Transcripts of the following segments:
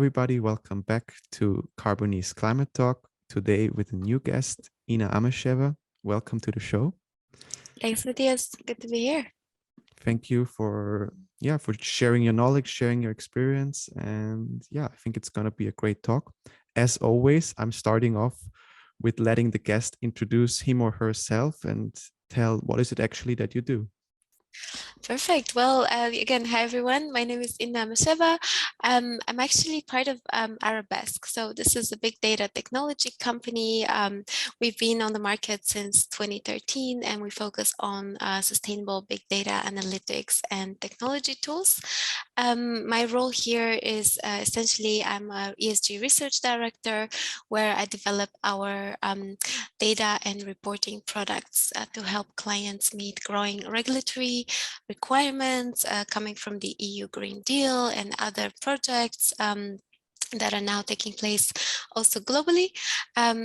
everybody. Welcome back to Carbony's Climate Talk. Today with a new guest, Amesheva. Welcome to the show. Thanks, Matthias. Good to be here. Thank you for sharing your knowledge, sharing your experience. And I think it's going to be a great talk. As always, I'm starting off with letting the guest introduce him or herself and tell what is it actually that you do. Perfect. Well, again, hi everyone. My name is Amesheva. I'm actually part of Arabesque. So this is a big data technology company. We've been on the market since 2013, and we focus on sustainable big data analytics and technology tools. My role here is essentially I'm a ESG research director, where I develop our data and reporting products to help clients meet growing regulatory requirements coming from the EU Green Deal and other projects that are now taking place also globally.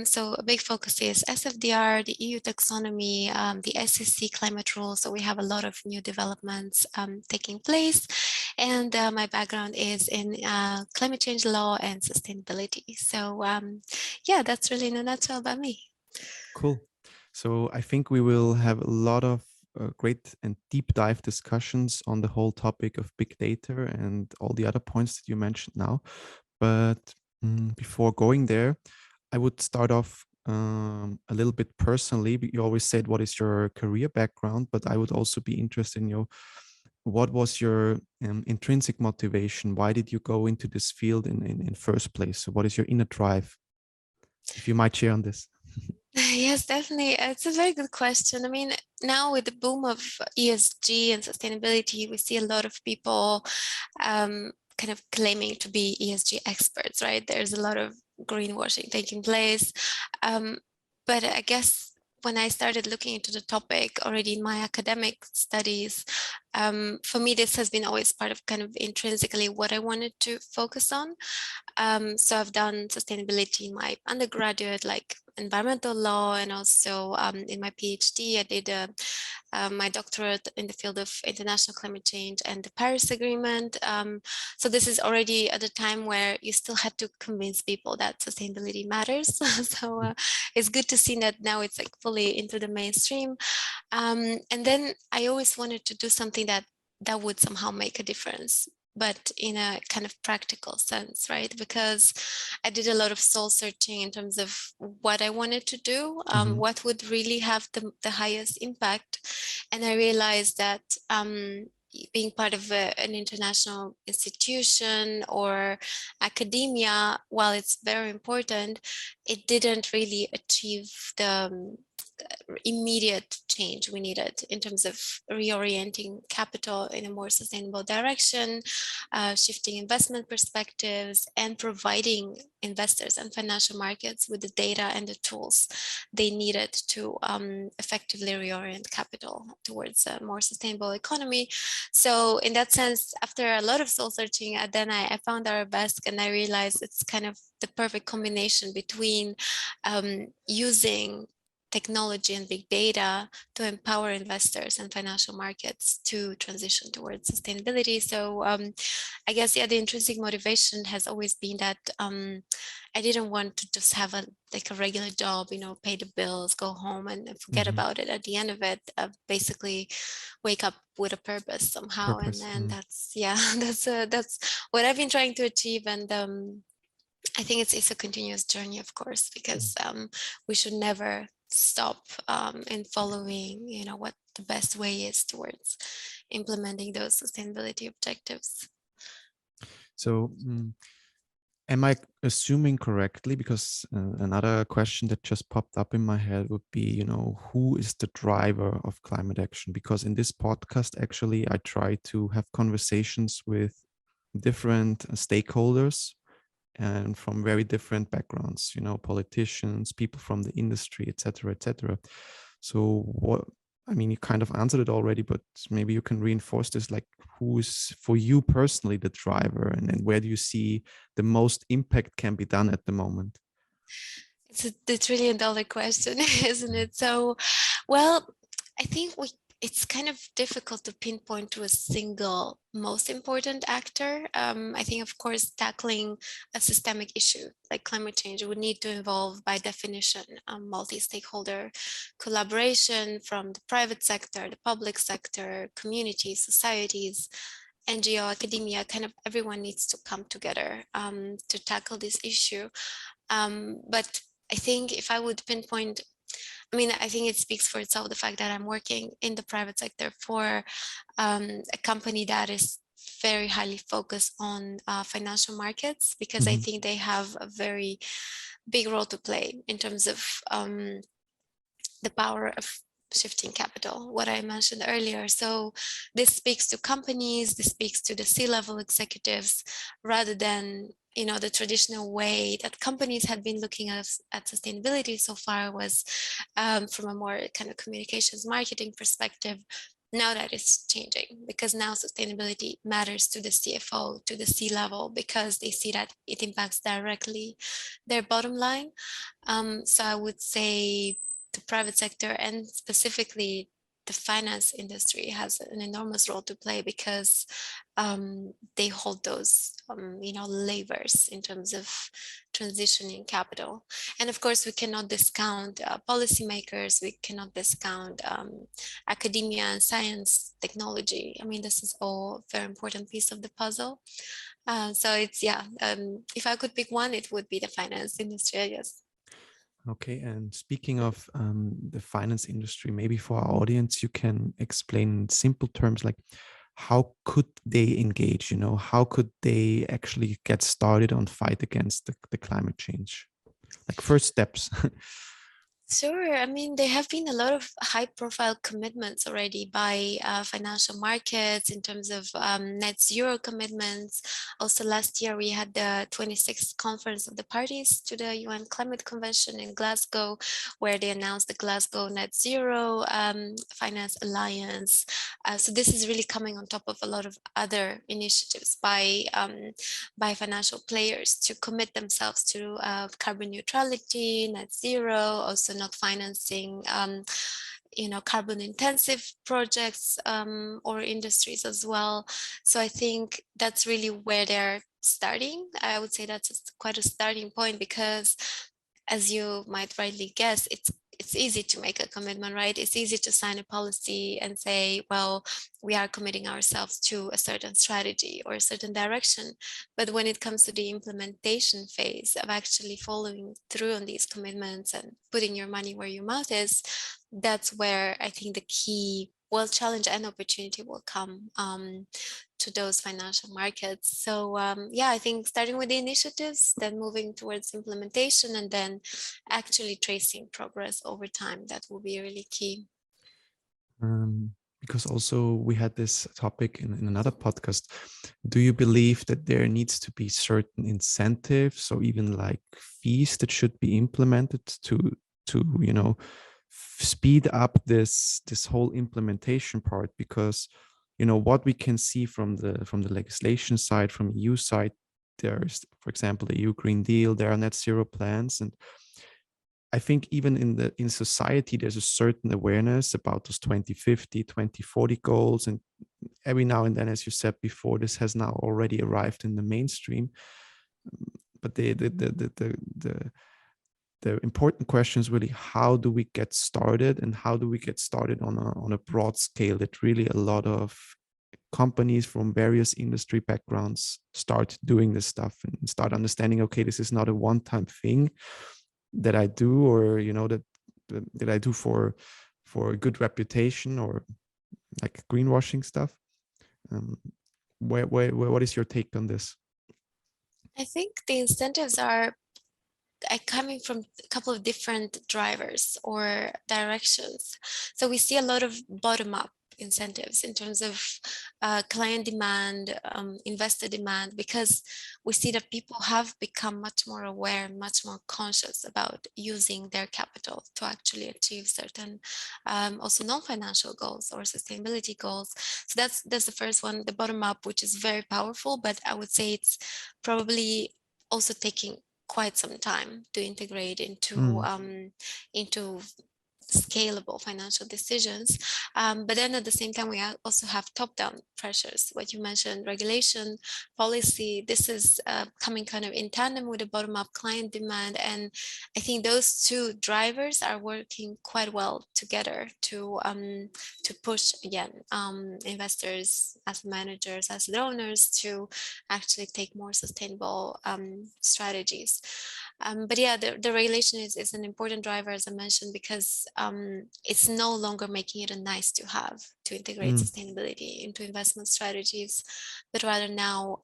So a big focus is SFDR, the EU taxonomy, the SEC climate rules. So we have a lot of new developments taking place. And my background is in climate change law and sustainability. So that's really in a nutshell about me. Cool. So I think we will have a lot of great and deep dive discussions on the whole topic of big data and all the other points that you mentioned now. But before going there, I would start off a little bit personally. You always said, what is your career background? But I would also be interested in what was your intrinsic motivation? Why did you go into this field in first place? So what is your inner drive? If you might share on this. Yes, definitely. It's a very good question. I mean, now with the boom of ESG and sustainability, we see a lot of people kind of claiming to be ESG experts, right? There's a lot of greenwashing taking place. But I guess when I started looking into the topic already in my academic studies, for me, this has been always part of kind of intrinsically what I wanted to focus on. So I've done sustainability in my undergraduate, like environmental law, and also in my PhD, I did my doctorate in the field of international climate change and the Paris Agreement. So this is already at a time where you still had to convince people that sustainability matters. So it's good to see that now it's like fully into the mainstream. And then I always wanted to do something that would somehow make a difference, but in a kind of practical sense, right? Because I did a lot of soul searching in terms of what I wanted to do, what would really have the highest impact. And I realized that being part of an international institution or academia, while it's very important, it didn't really achieve the immediate change we needed in terms of reorienting capital in a more sustainable direction, shifting investment perspectives, and providing investors and financial markets with the data and the tools they needed to effectively reorient capital towards a more sustainable economy. So in that sense, after a lot of soul searching, then I found Arabesque, and I realized it's kind of the perfect combination between using technology and big data to empower investors and financial markets to transition towards sustainability. So I guess, the intrinsic motivation has always been that I didn't want to just have a regular job, pay the bills, go home and forget about it. At the end of it, basically wake up with a purpose somehow. And then that's what I've been trying to achieve. And I think it's a continuous journey, of course, because we should never stop in following, what the best way is towards implementing those sustainability objectives. So am I assuming correctly? Because another question that just popped up in my head would be, who is the driver of climate action? Because in this podcast, actually, I try to have conversations with different stakeholders and from very different backgrounds, politicians, people from the industry, et cetera, et cetera. So you kind of answered it already, but maybe you can reinforce this, like who is for you personally the driver, and where do you see the most impact can be done at the moment? It's a $1 trillion question, isn't it? So, well, I think it's kind of difficult to pinpoint to a single most important actor. I think, of course, tackling a systemic issue like climate change would need to involve, by definition, multi-stakeholder collaboration from the private sector, the public sector, communities, societies, NGO, academia. Kind of everyone needs to come together to tackle this issue. But I think if I would pinpoint, I mean, I think it speaks for itself, the fact that I'm working in the private sector for a company that is very highly focused on financial markets, because I Mhm. think they have a very big role to play in terms of the power of shifting capital, what I mentioned earlier. So this speaks to companies, this speaks to the C-level executives, rather than, you know, the traditional way that companies had been looking at sustainability so far was from a more kind of communications marketing perspective. Now that is changing, because now sustainability matters to the CFO, to the C-level, because they see that it impacts directly their bottom line. So I would say the private sector, and specifically the finance industry, has an enormous role to play, because they hold those you know, levers in terms of transitioning capital. And of course, we cannot discount policymakers, we cannot discount academia and science, technology. I mean, this is all a very important piece of the puzzle. So it's, yeah, if I could pick one, it would be the finance industry, I guess. Okay, and speaking of the finance industry, maybe for our audience, you can explain in simple terms, like how could they engage? You know, how could they actually get started on fight against the climate change? Like first steps. Sure. I mean, there have been a lot of high profile commitments already by financial markets in terms of net zero commitments. Also, last year we had the 26th Conference of the Parties to the UN Climate Convention in Glasgow, where they announced the Glasgow Net Zero Finance Alliance. So this is really coming on top of a lot of other initiatives by financial players to commit themselves to carbon neutrality, net zero, also not financing you know, carbon intensive projects or industries as well. So I think that's really where they're starting. I would say that's quite a starting point, because as you might rightly guess, it's easy to make a commitment, right? It's easy to sign a policy and say, well, we are committing ourselves to a certain strategy or a certain direction. But when it comes to the implementation phase of actually following through on these commitments and putting your money where your mouth is, that's where I think the key, well, challenge and opportunity will come to those financial markets. So yeah, I think starting with the initiatives, then moving towards implementation, and then actually tracing progress over time, that will be really key. Because also we had this topic in another podcast. Do you believe that there needs to be certain incentives or even like fees that should be implemented to you know speed up this whole implementation part? Because you know what we can see from the legislation side, from EU side, there's, for example, the EU Green Deal, there are net zero plans, and I think even in society, there's a certain awareness about those 2050, 2040 goals. And every now and then, as you said before, this has now already arrived in the mainstream. But the important question is really, how do we get started, and how do we get started on a broad scale that really a lot of companies from various industry backgrounds start doing this stuff and start understanding, okay, this is not a one-time thing that I do, or you know, that I do for a good reputation, or like greenwashing stuff. Um, what is your take on this? I think the incentives are coming from a couple of different drivers or directions. So we see a lot of bottom up incentives in terms of client demand, investor demand, because we see that people have become much more aware, much more conscious about using their capital to actually achieve certain also non-financial goals or sustainability goals. So that's the first one, the bottom up, which is very powerful, but I would say it's probably also taking quite some time to integrate into Mm, into scalable financial decisions. But then at the same time, we also have top-down pressures. What you mentioned, regulation, policy, this is coming kind of in tandem with the bottom-up client demand. And I think those two drivers are working quite well together to push, again, investors, asset managers, asset owners to actually take more sustainable strategies. But yeah, the regulation is an important driver, as I mentioned, because it's no longer making it a nice to have to integrate sustainability into investment strategies, but rather now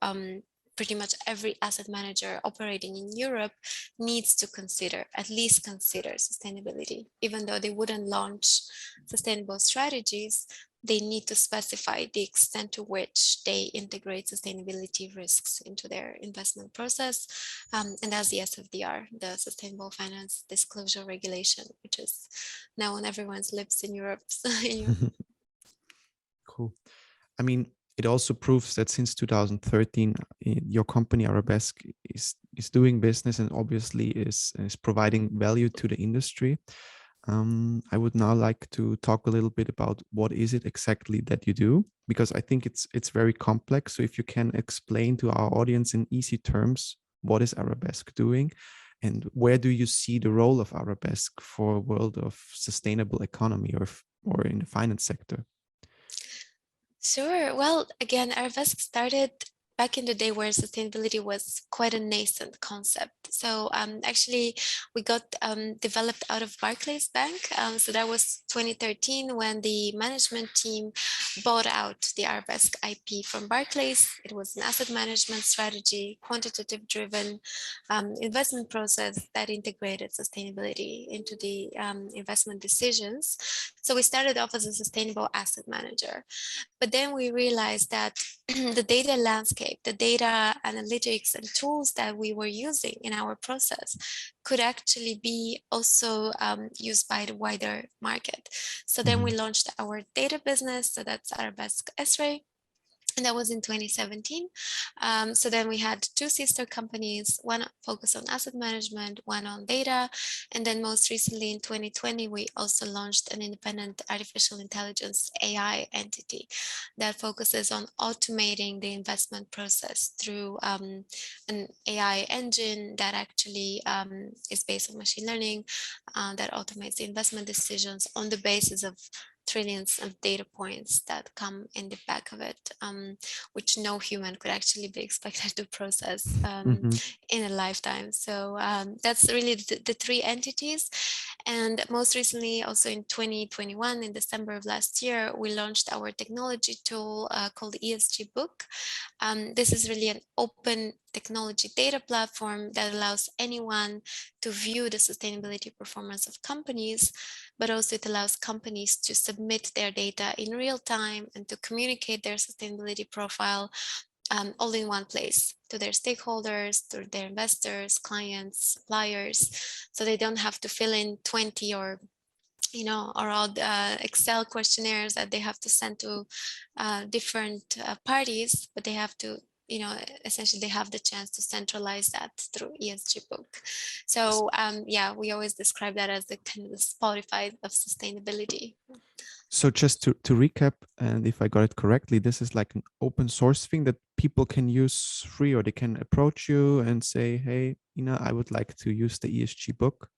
pretty much every asset manager operating in Europe needs to consider, at least consider, sustainability. Even though they wouldn't launch sustainable strategies, they need to specify the extent to which they integrate sustainability risks into their investment process. And that's the SFDR, the Sustainable Finance Disclosure Regulation, which is now on everyone's lips in Europe. Cool. I mean, it also proves that since 2013, your company Arabesque is doing business and obviously is providing value to the industry. I would now like to talk a little bit about what is it exactly that you do, because I think it's very complex. So if you can explain to our audience in easy terms, what is Arabesque doing, and where do you see the role of Arabesque for a world of sustainable economy or in the finance sector? Sure. Well, again, Arabesque started back in the day where sustainability was quite a nascent concept. So actually, we got developed out of Barclays Bank. So that was 2013 when the management team bought out the Arabesque IP from Barclays. It was an asset management strategy, quantitative driven investment process that integrated sustainability into the investment decisions. So we started off as a sustainable asset manager. But then we realized that the data landscape, the data analytics and tools that we were using in our process could actually be also used by the wider market. So then we launched our data business. So that's Arabesque S-Ray. And that was in 2017. So then we had two sister companies, one focused on asset management, one on data. And then most recently in 2020, we also launched an independent artificial intelligence AI entity that focuses on automating the investment process through an AI engine that actually is based on machine learning that automates the investment decisions on the basis of trillions of data points that come in the back of it, which no human could actually be expected to process in a lifetime. So that's really the three entities. And most recently, also in 2021, in December of last year, we launched our technology tool called ESG Book. This is really an open technology data platform that allows anyone to view the sustainability performance of companies, but also it allows companies to submit their data in real time and to communicate their sustainability profile all in one place to their stakeholders, to their investors, clients, suppliers, so they don't have to fill in 20 or all Excel questionnaires that they have to send to different parties, but they have to, essentially they have the chance to centralize that through ESG Book. So yeah, we always describe that as the kind of the Spotify of sustainability. So just to recap, and if I got it correctly, this is like an open source thing that people can use free, or they can approach you and say, hey, I would like to use the ESG Book.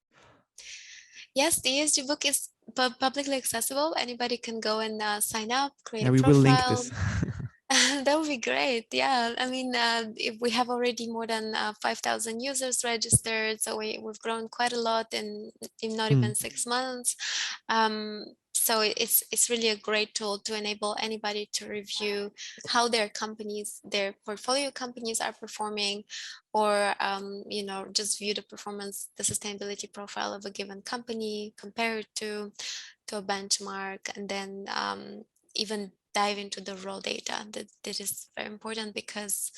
Yes, the ESG Book is publicly accessible. Anybody can go and sign up, create a we profile. Will link this. That would be great. Yeah, I mean, if we have already more than 5,000 users registered, so we've grown quite a lot in not even 6 months. So it's really a great tool to enable anybody to review how their companies, their portfolio companies are performing, or just view the performance, the sustainability profile of a given company, compare it to a benchmark, and then even dive into the raw data. That is very important, because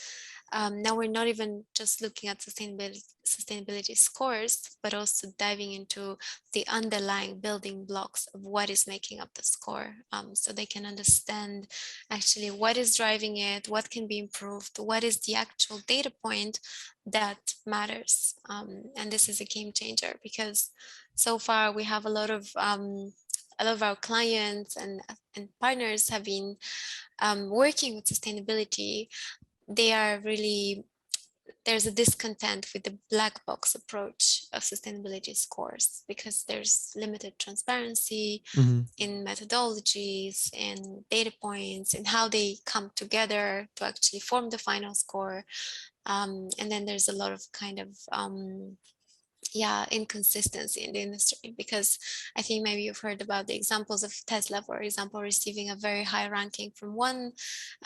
now we're not even just looking at sustainability scores, but also diving into the underlying building blocks of what is making up the score, so they can understand actually what is driving it, what can be improved, what is the actual data point that matters. And this is a game changer, because so far we have a lot of our clients and partners have been working with sustainability. They are really, there's a discontent with the black box approach of sustainability scores because there's limited transparency in methodologies and data points and how they come together to actually form the final score. And then there's a lot of kind of inconsistency in the industry, because I think maybe you've heard about the examples of Tesla, for example, receiving a very high ranking from one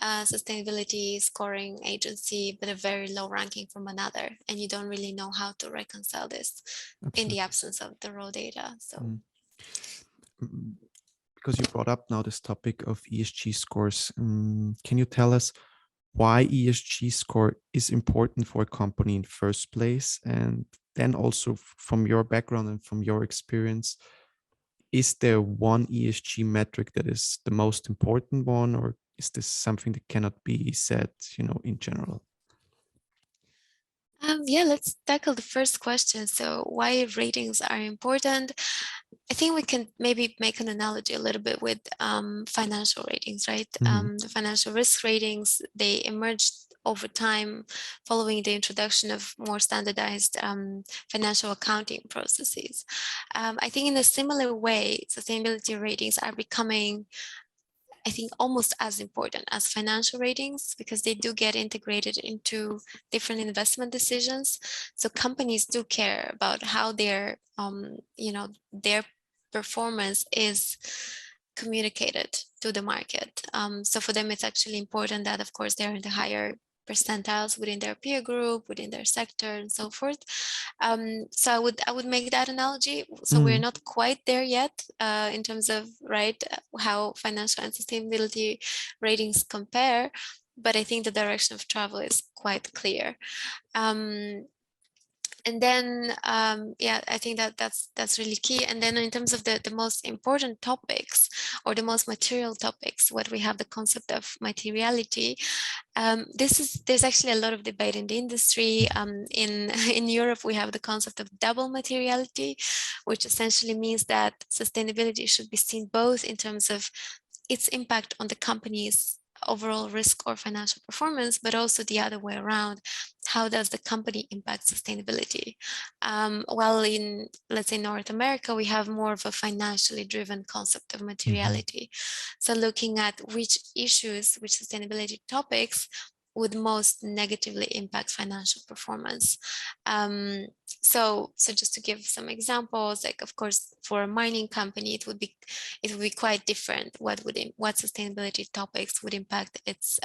sustainability scoring agency, but a very low ranking from another, and you don't really know how to reconcile this in the absence of the raw data. So because you brought up now this topic of ESG scores, can you tell us why ESG score is important for a company in the first place? And then also from your background and from your experience, is there one ESG metric that is the most important one, or is this something that cannot be said, in general? Let's tackle the first question. So why ratings are important? I think we can maybe make an analogy a little bit with financial ratings, right? The financial risk ratings, they emerged over time following the introduction of more standardized financial accounting processes. I think in a similar way, sustainability ratings are becoming, I think, almost as important as financial ratings, because they do get integrated into different investment decisions. So companies do care about how their performance is communicated to the market. So for them, it's actually important that, of course, they're in the higher percentiles within their peer group, within their sector, and so forth. So I would make that analogy. So we're not quite there yet in terms of how financial and sustainability ratings compare, but I think the direction of travel is quite clear. And then I think that's really key. And then in terms of the most important topics, or the most material topics, what we have the concept of materiality. There's actually a lot of debate in the industry. In Europe, we have the concept of double materiality, which essentially means that sustainability should be seen both in terms of its impact on the company's overall risk or financial performance, but also the other way around. How does the company impact sustainability? While in, let's say, North America, we have more of a financially driven concept of materiality. So looking at which issues, which sustainability topics would most negatively impact financial performance. So just to give some examples, like, of course, for a mining company, it would be quite different. What sustainability topics would impact its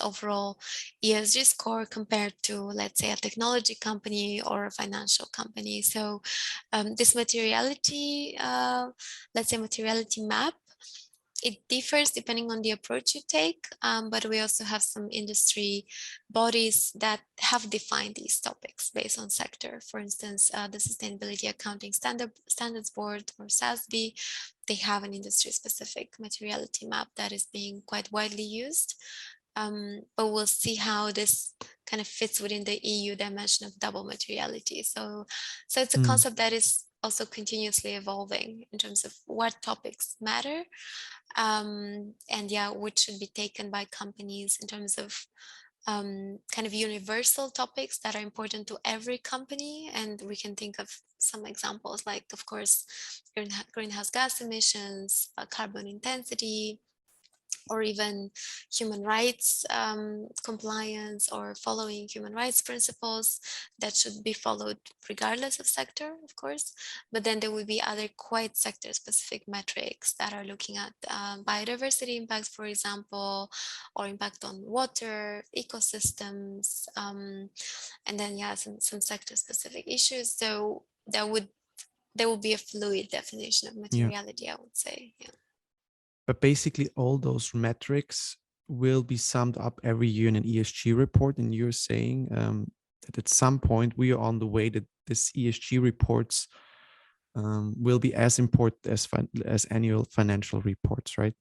overall ESG score compared to, let's say, a technology company or a financial company. So this materiality, let's say materiality map, it differs depending on the approach you take, but we also have some industry bodies that have defined these topics based on sector. For instance, the Sustainability Accounting Standards Board, or SASB, they have an industry-specific materiality map that is being quite widely used. But we'll see how this kind of fits within the EU dimension of double materiality. So it's a concept that is also continuously evolving in terms of what topics matter, and which should be taken by companies in terms of kind of universal topics that are important to every company. And we can think of some examples, like, of course, greenhouse gas emissions, carbon intensity, or even human rights compliance, or following human rights principles that should be followed regardless of sector, of course. But then there will be other quite sector specific metrics that are looking at biodiversity impacts, for example, or impact on water, ecosystems, and then some sector specific issues. So there will be a fluid definition of materiality, I would say. But basically, all those metrics will be summed up every year in an ESG report. And you're saying that at some point we are on the way that this ESG reports will be as important as annual financial reports, right?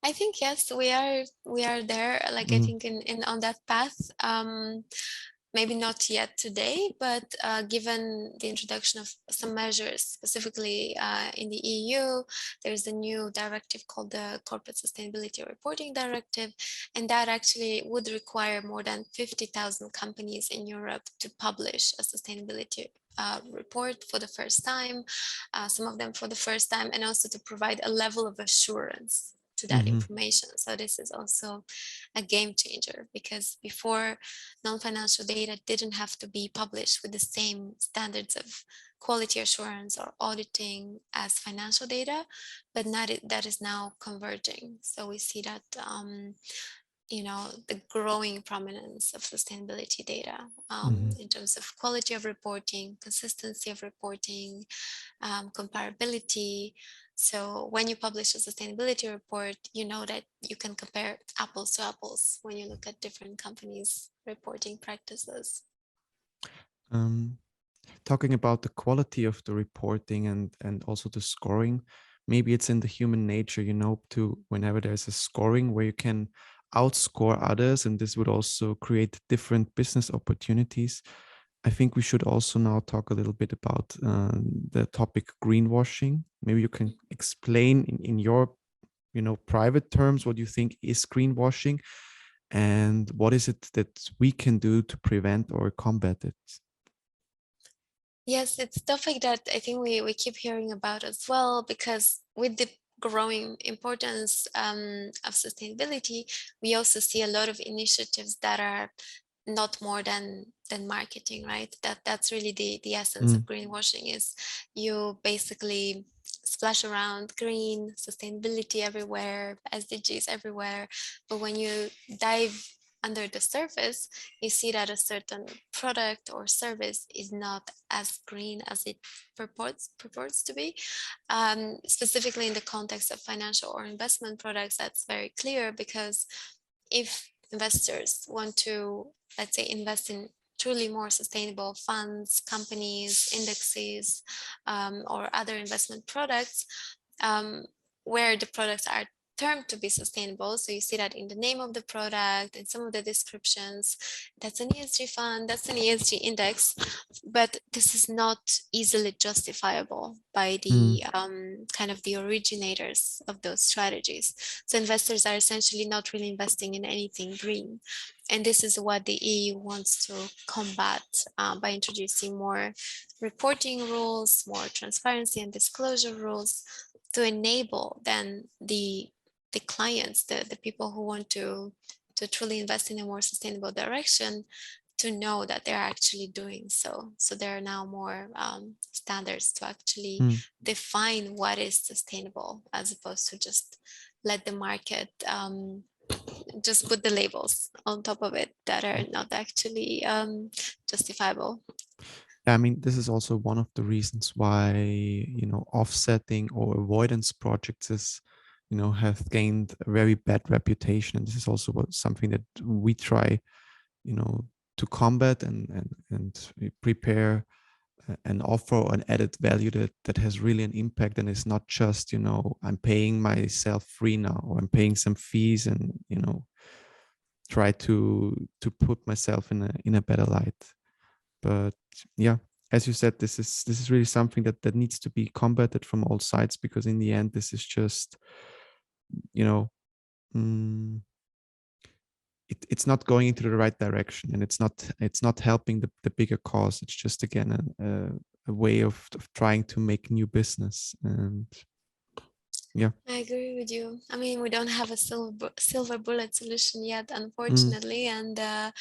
I think yes, we are there. Like I think in on that path. maybe not yet today, but given the introduction of some measures, specifically in the EU, there's a new directive called the Corporate Sustainability Reporting Directive, and that actually would require more than 50,000 companies in Europe to publish a sustainability report for the first time, some of them for the first time, and also to provide a level of assurance to that information. So this is also a game changer, because before, non-financial data didn't have to be published with the same standards of quality assurance or auditing as financial data, but that is now converging. So we see that the growing prominence of sustainability data in terms of quality of reporting, consistency of reporting, comparability. So when you publish a sustainability report, you know that you can compare apples to apples when you look at different companies' reporting practices. Talking about the quality of the reporting and also the scoring, maybe it's in the human nature, to whenever there's a scoring where you can outscore others, and this would also create different business opportunities. I think we should also now talk a little bit about the topic greenwashing. Maybe you can explain in your private terms what you think is greenwashing, and what is it that we can do to prevent or combat it. Yes, it's stuff like that I think we keep hearing about as well, because with the growing importance of sustainability, we also see a lot of initiatives that are not more than marketing, right? That's really the essence of greenwashing, is you basically splash around green, sustainability everywhere, SDGs everywhere, but when you dive under the surface, you see that a certain product or service is not as green as it purports to be. Specifically in the context of financial or investment products, that's very clear, because if investors want to, let's say, invest in truly more sustainable funds, companies, indexes, or other investment products, where the products are termed to be sustainable. So you see that in the name of the product and some of the descriptions, that's an ESG fund, that's an ESG index, but this is not easily justifiable by the kind of the originators of those strategies. So investors are essentially not really investing in anything green. And this is what the EU wants to combat by introducing more reporting rules, more transparency and disclosure rules, to enable then the clients, the people who want to truly invest in a more sustainable direction, to know that they're actually doing so. So there are now more standards to actually define what is sustainable, as opposed to just let the market just put the labels on top of it that are not actually justifiable. I mean, this is also one of the reasons why, offsetting or avoidance projects have gained a very bad reputation. And this is also something that we try, to combat and prepare and offer an added value that has really an impact, and it's not just, I'm paying myself free now, or I'm paying some fees and, try to put myself in a better light. But yeah, as you said, this is really something that needs to be combated from all sides, because in the end, this is just, it's not going into the right direction, and it's not helping the bigger cause. It's just, again, a way of trying to make new business. And yeah, I agree with you. I mean, we don't have a silver bullet solution yet, unfortunately, and a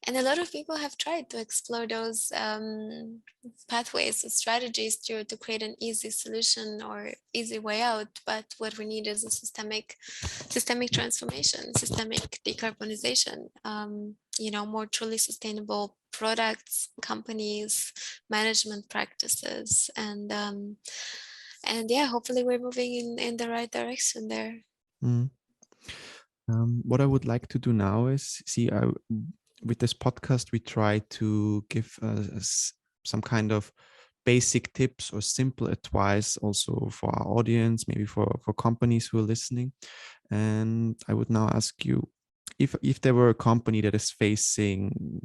lot of people have tried to explore those pathways, strategies to create an easy solution or easy way out. But what we need is a systemic transformation, systemic decarbonization. More truly sustainable products, companies, management practices, and yeah, hopefully we're moving in the right direction there. What I would like to do now is with this podcast, we try to give some kind of basic tips or simple advice also for our audience, maybe for companies who are listening. And I would now ask you, if there were a company that is facing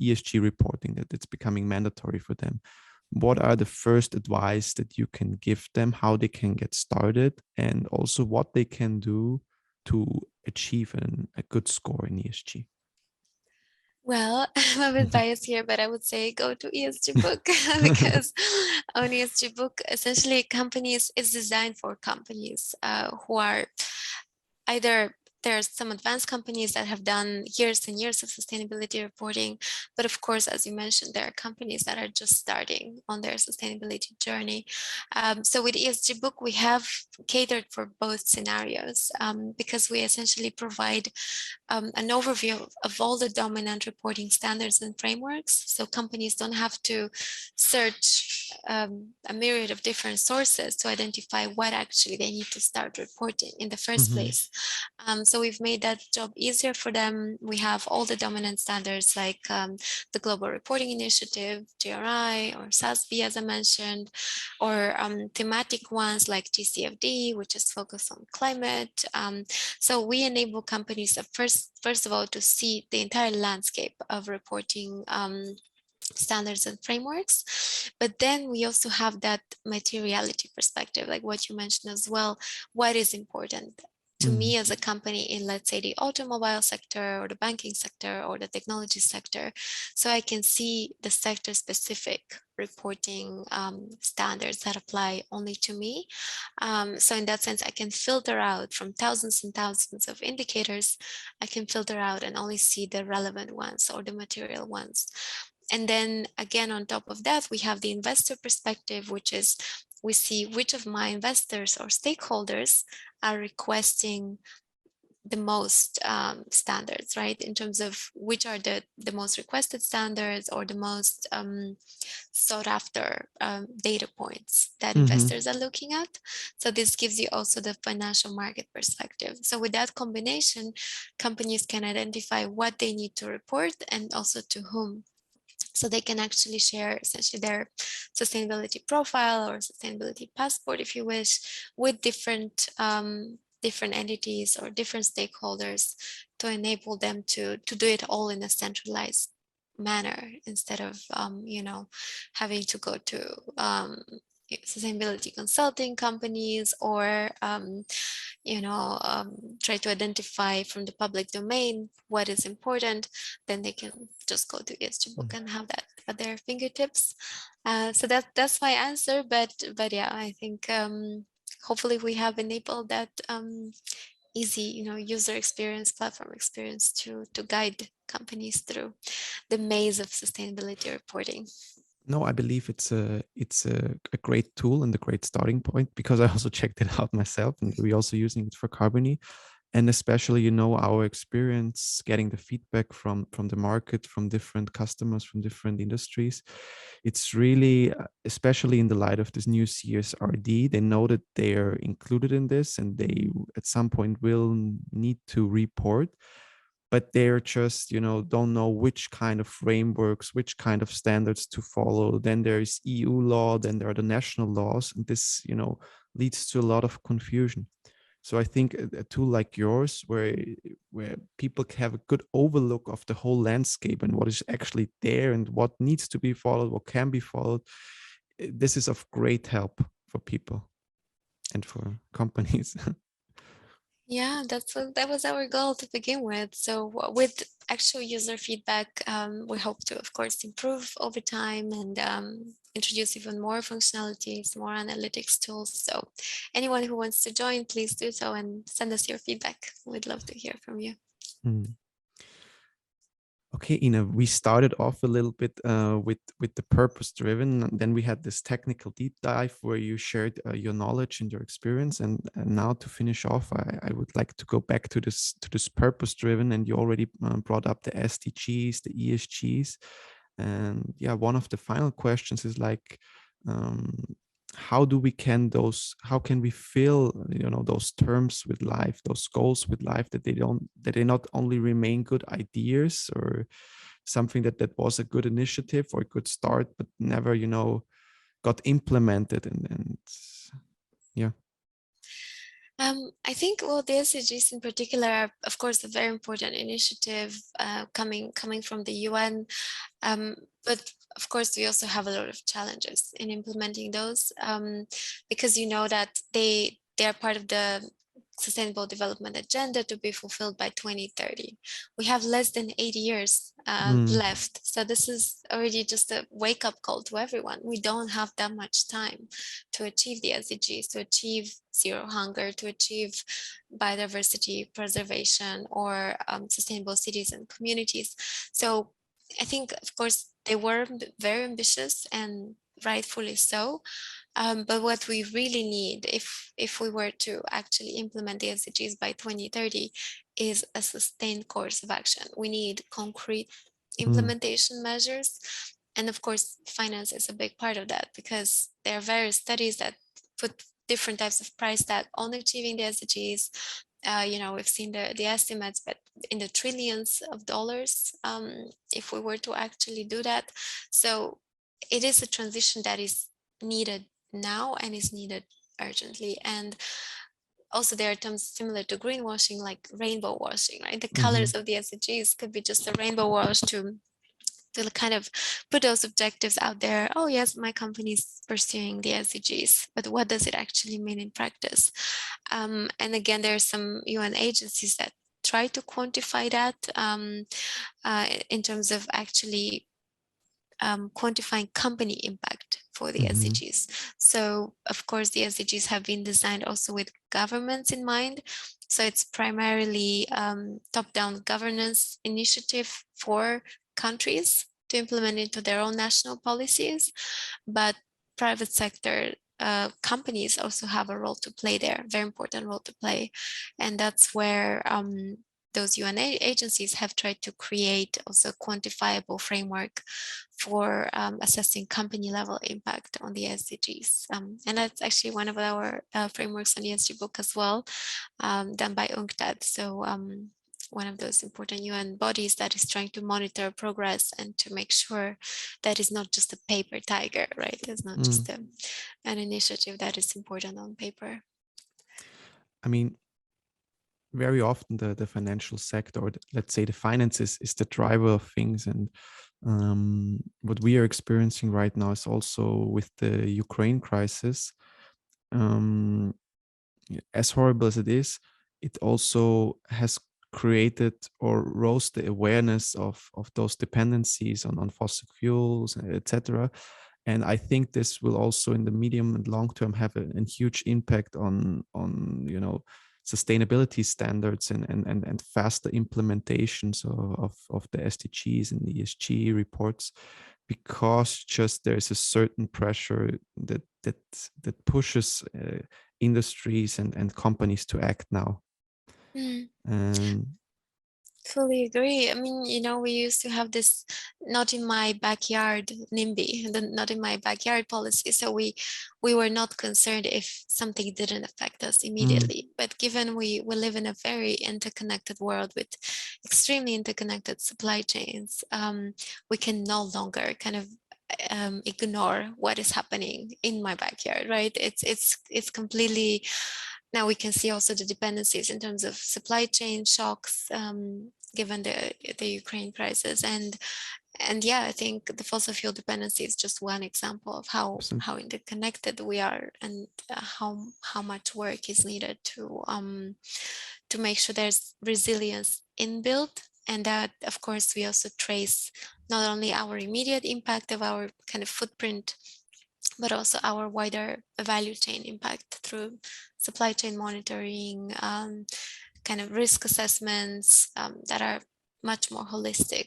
ESG reporting, that it's becoming mandatory for them, what are the first advice that you can give them, how they can get started, and also what they can do to achieve a good score in ESG? Well, I'm a bit biased here, but I would say go to ESG book because on ESG book, essentially companies is designed for companies who are either there's some advanced companies that have done years and years of sustainability reporting, but of course, as you mentioned, there are companies that are just starting on their sustainability journey. So with ESG book, we have catered for both scenarios because we essentially provide an overview of all the dominant reporting standards and frameworks. So companies don't have to search a myriad of different sources to identify what actually they need to start reporting in the first place. So we've made that job easier for them. We have all the dominant standards like the Global Reporting Initiative, GRI, or SASB, as I mentioned, or thematic ones like TCFD, which is focused on climate. So we enable companies that first of all to see the entire landscape of reporting standards and frameworks, but then we also have that materiality perspective, like what you mentioned as well. What is important to me as a company in, let's say, the automobile sector or the banking sector or the technology sector, so I can see the sector specific reporting standards that apply only to me. So in that sense, I can filter out from thousands and thousands of indicators. I can filter out and only see the relevant ones or the material ones. And then again, on top of that, we have the investor perspective, which is we see which of my investors or stakeholders are requesting the most standards, right? In terms of which are the most requested standards or the most sought after data points that investors are looking at. So this gives you also the financial market perspective. So with that combination, companies can identify what they need to report and also to whom. So they can actually share essentially their sustainability profile or sustainability passport, if you wish, with different entities or different stakeholders to enable them to do it all in a centralized manner instead of having to go to sustainability consulting companies or try to identify from the public domain what is important. Then they can just go to ESG book and have that at their fingertips. So that's my answer. But yeah, I think hopefully we have enabled that easy, user experience, platform experience to guide companies through the maze of sustainability reporting. No, I believe it's a great tool and a great starting point, because I also checked it out myself, and we're also using it for Carbony. And especially, our experience getting the feedback from the market, from different customers, from different industries. It's really, especially in the light of this new CSRD, they know that they're included in this, and they at some point will need to report, but they're just, don't know which kind of frameworks, which kind of standards to follow. Then there is EU law, then there are the national laws, and this, leads to a lot of confusion. So I think a tool like yours, where people can have a good overlook of the whole landscape and what is actually there and what needs to be followed, what can be followed, this is of great help for people and for companies. Yeah, that was our goal to begin with. So with actual user feedback, we hope to, of course, improve over time and introduce even more functionalities, more analytics tools. So anyone who wants to join, please do so and send us your feedback. We'd love to hear from you. Okay, Ina, we started off a little bit with the purpose driven, and then we had this technical deep dive where you shared your knowledge and your experience. And now to finish off, I would like to go back to this purpose driven. And you already brought up the SDGs, the ESGs, and yeah, one of the final questions is like, how can we fill those terms with life, those goals with life, that they not only remain good ideas or something that was a good initiative or a good start, but never got implemented, and yeah. I think, well, the SDGs in particular are, of course, a very important initiative coming from the UN. Um, but of course, we also have a lot of challenges in implementing those because you know that they are part of the Sustainable Development Agenda to be fulfilled by 2030. We have less than 8 years Mm, left. So this is already just a wake-up call to everyone. We don't have that much time to achieve the SDGs, to achieve zero hunger, to achieve biodiversity preservation or sustainable cities and communities. So I think, of course, they were very ambitious and rightfully so. But what we really need, if we were to actually implement the SDGs by 2030, is a sustained course of action. We need concrete mm, implementation measures. And of course, finance is a big part of that because there are various studies that put different types of price tag on achieving the SDGs. We've seen the estimates, but in the trillions of dollars, if we were to actually do that. So it is a transition that is needed now and is needed urgently. And also there are terms similar to greenwashing, like rainbow washing, right? The mhm, colors of the SDGs could be just a rainbow wash to kind of put those objectives out there. Oh yes, my company is pursuing the SDGs, but what does it actually mean in practice? And again, there are some UN agencies that try to quantify that in terms of actually quantifying company impact for the mhm, SDGs. So of course, the SDGs have been designed also with governments in mind. So it's primarily top-down governance initiative for countries to implement into their own national policies, but private sector companies also have a role to play there, very important role to play. And that's where those UN agencies have tried to create also a quantifiable framework for assessing company level impact on the SDGs. And that's actually one of our frameworks on the ESG book as well, done by UNCTAD. So one of those important UN bodies that is trying to monitor progress and to make sure that is not just a paper tiger, right? It's not mm. just an initiative that is important on paper. I mean, very often the financial sector, or let's say the finances, is the driver of things. And what we are experiencing right now is also with the Ukraine crisis. Um, as horrible as it is, it also has created or rose the awareness of those dependencies on fossil fuels, etc. And I think this will also in the medium and long term have a huge impact on sustainability standards and faster implementations of the SDGs and the ESG reports, because just there's a certain pressure that pushes industries and companies to act now. Mm. And Fully agree. I mean, we used to have this not in my backyard NIMBY, the not in my backyard policy. So we were not concerned if something didn't affect us mm, immediately. But given we live in a very interconnected world with extremely interconnected supply chains, we can no longer kind of ignore what is happening in my backyard, right? It's completely, now we can see also the dependencies in terms of supply chain shocks, given the Ukraine crisis. And yeah, I think the fossil fuel dependency is just one example of how interconnected we are, and how much work is needed to make sure there's resilience inbuilt. And that, of course, we also trace not only our immediate impact of our kind of footprint, but also our wider value chain impact through supply chain monitoring, kind of risk assessments that are much more holistic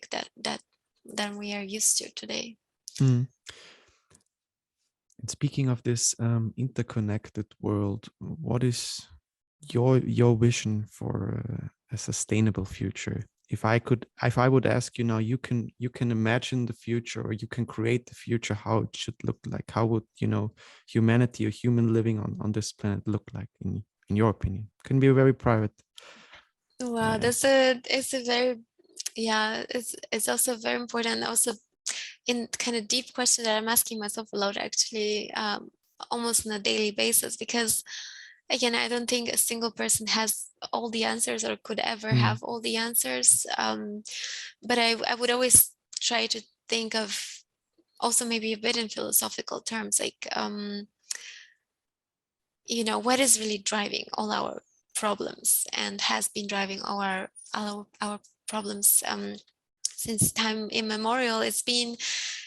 than we are used to today. mm. And speaking of this interconnected world, what is your vision for a sustainable future? If I would ask you now, you can imagine the future, or you can create the future, how it should look like. How would humanity or human living on this planet look like in your opinion? Can be very private. Wow, Uh, it's a very, yeah, it's also very important, also in kind of deep question that I'm asking myself a lot, actually, almost on a daily basis, because again, I don't think a single person has all the answers or could ever have all the answers. But I would always try to think of also maybe a bit in philosophical terms, like, you know, what is really driving all our problems and has been driving our problems since time immemorial. It's been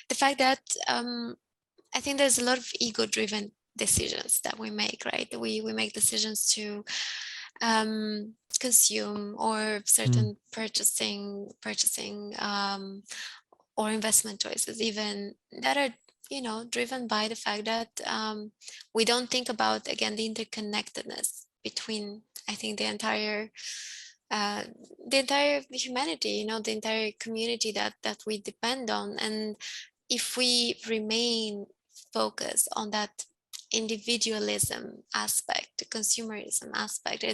the fact that I think there's a lot of ego-driven decisions that we make, right? We make decisions to consume, or certain purchasing or investment choices even, that are, you know, driven by the fact that we don't think about, again, the interconnectedness between, I think, the entire humanity, you know, the entire community that we depend on. And if we remain focused on that individualism aspect, the consumerism aspect,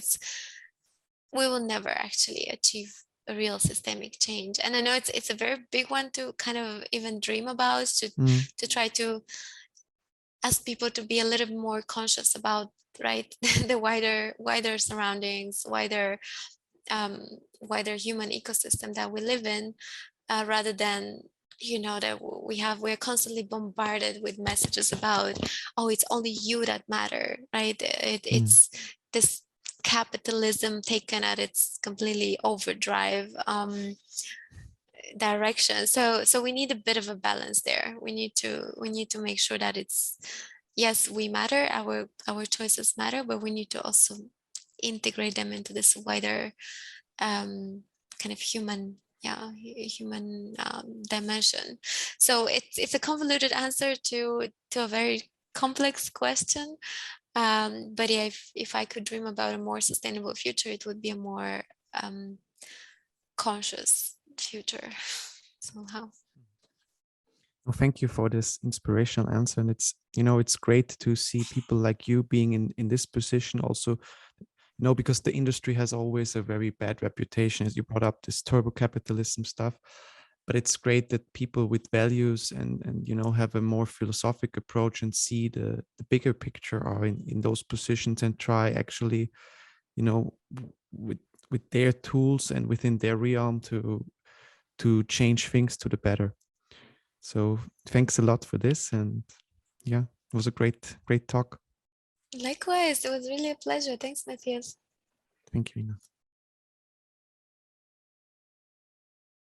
we will never actually achieve a real systemic change. And I know it's a very big one to kind of even dream about, to try to ask people to be a little more conscious about, right, the wider surroundings, wider human ecosystem that we live in, rather than, you know, that we're constantly bombarded with messages about, oh, it's only you that matter, right? It's this capitalism taken at its completely overdrive direction. So we need a bit of a balance there. We need to make sure that it's, yes, we matter, our choices matter, but we need to also integrate them into this wider kind of human dimension. So it's a convoluted answer to a very complex question. But yeah, if I could dream about a more sustainable future, it would be a more conscious future somehow. Well, thank you for this inspirational answer. And it's, you know, it's great to see people like you being in this position also, you know, because the industry has always a very bad reputation, as you brought up this turbo capitalism stuff. But it's great that people with values and you know, have a more philosophic approach and see the bigger picture are in those positions, and try actually, you know, with their tools and within their realm to change things to the better. So thanks a lot for this. And yeah, it was a great talk. Likewise, it was really a pleasure. Thanks, Matthias. Thank you, Ina.